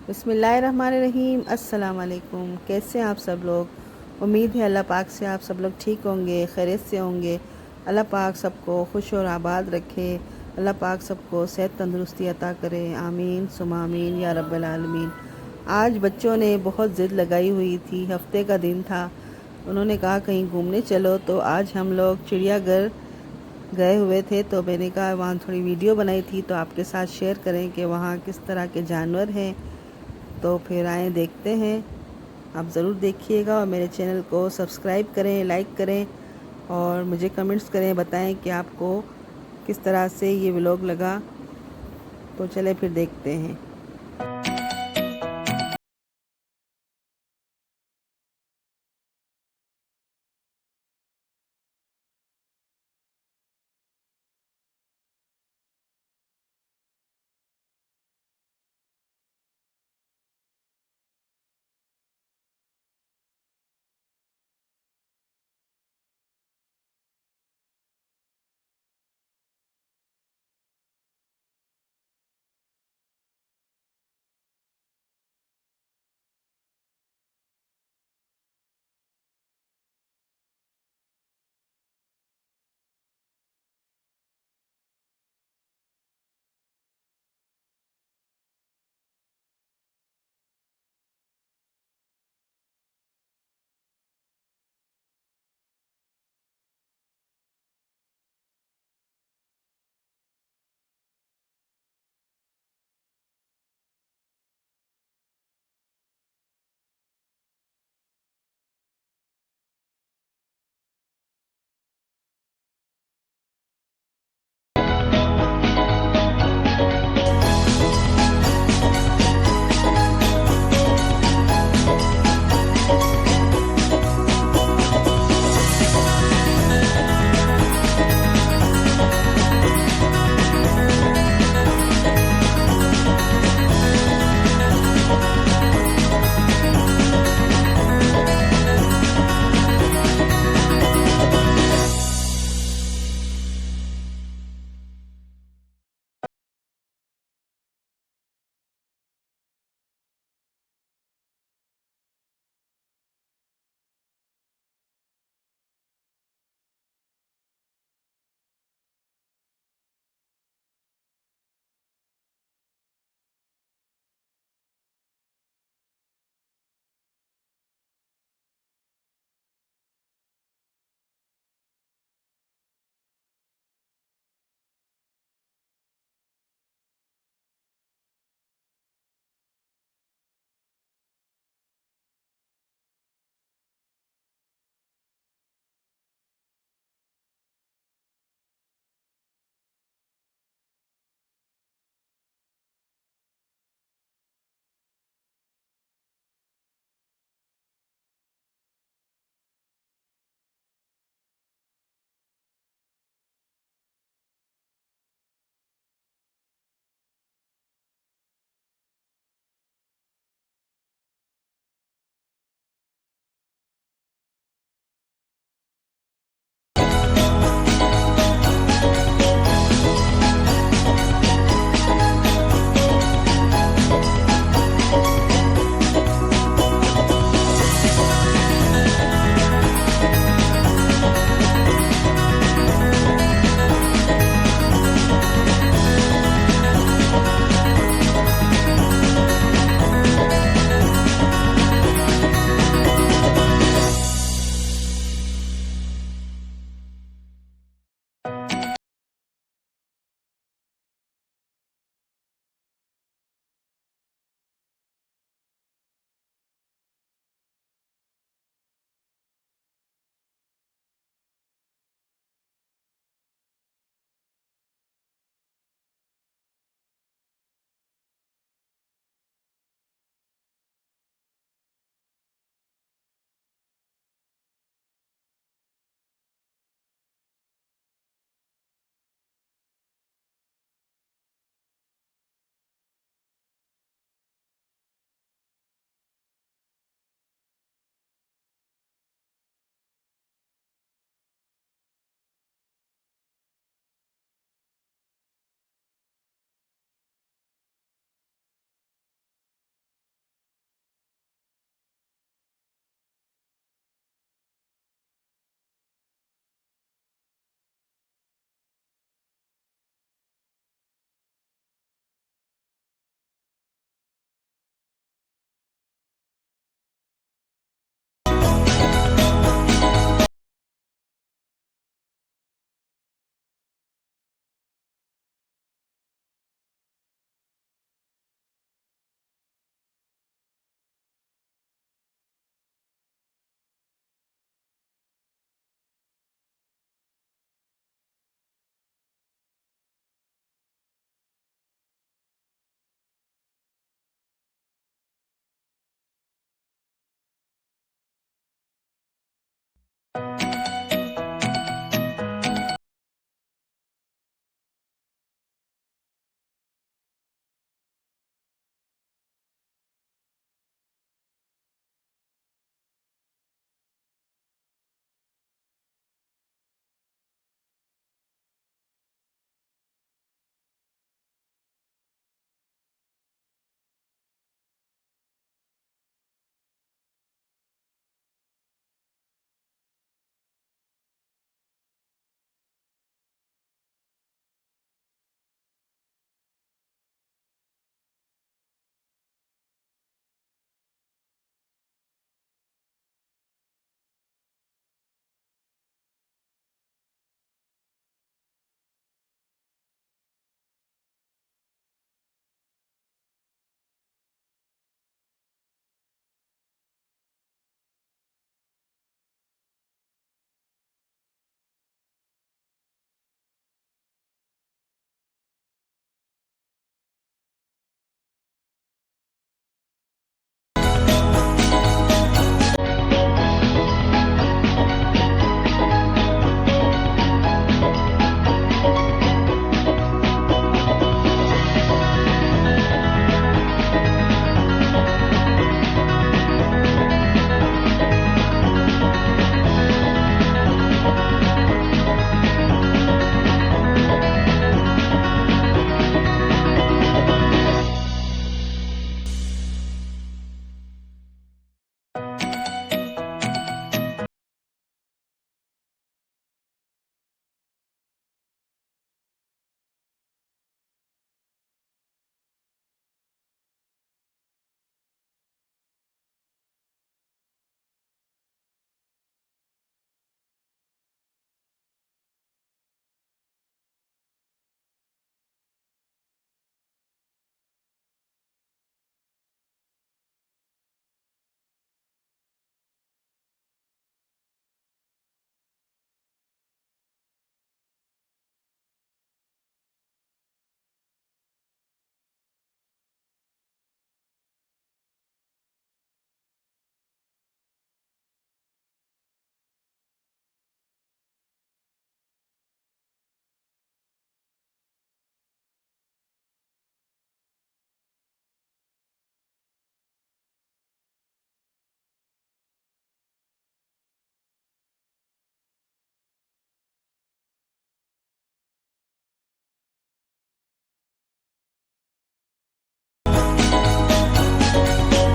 बिस्मिल्लाहिर्रहमानिर्रहीम। अस्सलाम वालेकुम। कैसे हैं आप सब लोग। उम्मीद है अल्लाह पाक से आप सब लोग ठीक होंगे, खैरियत से होंगे। अल्लाह पाक सबको खुश और आबाद रखे। अल्लाह पाक सबको सेहत तंदुरुस्ती अता करे। आमीन सुमा आमीन या रब्बल आलमीन। आज बच्चों ने बहुत ज़िद लगाई हुई थी, हफ्ते का दिन था। उन्होंने कहा कहीं घूमने चलो, तो आज हम लोग चिड़ियाघर गए हुए थे। तो मैंने कहा वहाँ थोड़ी वीडियो बनाई थी तो आपके साथ शेयर करें कि वहाँ किस तरह के जानवर हैं। तो फिर आए देखते हैं। आप ज़रूर देखिएगा और मेरे चैनल को सब्सक्राइब करें, लाइक करें और मुझे कमेंट्स करें, बताएं कि आपको किस तरह से ये व्लॉग लगा। तो चले फिर देखते हैं।